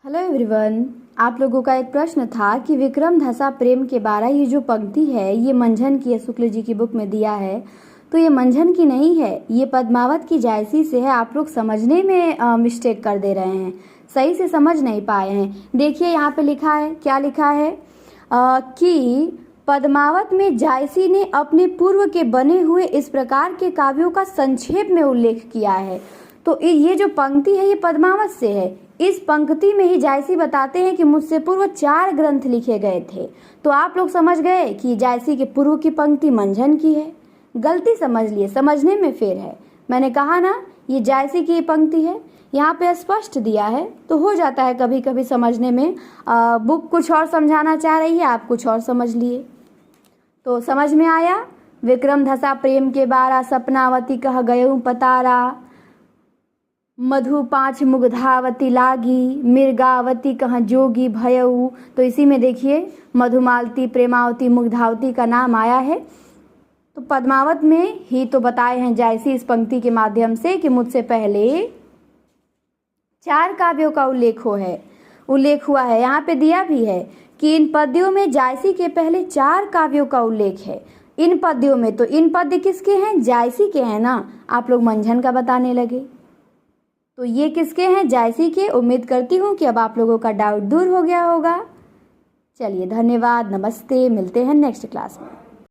Hello everyone. आप लोगों का एक प्रश्न था कि विक्रम धसा प्रेम के 12, ये जो पंक्ति है ये मंझन की है, शुक्ल जी की बुक में दिया है। तो ये मंझन की नहीं है, ये पद्मावत की जायसी से है। आप लोग समझने में मिस्टेक कर दे रहे हैं, सही से समझ नहीं पाए हैं। देखिए यहाँ पे लिखा है, क्या लिखा है कि पद्मावत में जायसी ने अपने पूर्व के बने हुए इस प्रकार के काव्यों का संक्षेप में उल्लेख किया है। तो ये जो पंक्ति है ये पद्मावत से है। इस पंक्ति में ही जायसी बताते हैं कि मुझसे पूर्व 4 ग्रंथ लिखे गए थे। तो आप लोग समझ गए कि जायसी के पूर्व की पंक्ति मंझन की है। गलती समझ लिए, समझने में फेर है। मैंने कहा ना ये जायसी की पंक्ति है, यहाँ पे स्पष्ट दिया है। तो हो जाता है कभी कभी समझने में, बुक कुछ और समझाना चाह रही है, आप कुछ और समझ लिए। तो समझ में आया। विक्रम धसा प्रेम के 12, सपनावती कह गयऊ पतारा, मधु 5 मुग्धावती लागी, मृगावती कहाँ जोगी भयऊ। तो इसी में देखिए मधुमालती, प्रेमावती, मुग्धावती का नाम आया है। तो पद्मावत में ही तो बताए हैं जायसी इस पंक्ति के माध्यम से कि मुझसे पहले 4 काव्यों का उल्लेख हुआ है। यहाँ पे दिया भी है कि इन पद्यों में जायसी के पहले 4 काव्यों का उल्लेख है। इन पद्यों में तो इन पद्य किसके हैं? जायसी के हैं ना। आप लोग मंझन का बताने लगे, तो ये किसके हैं? जायसी के। उम्मीद करती हूँ कि अब आप लोगों का डाउट दूर हो गया होगा। चलिए धन्यवाद, नमस्ते, मिलते हैं नेक्स्ट क्लास में।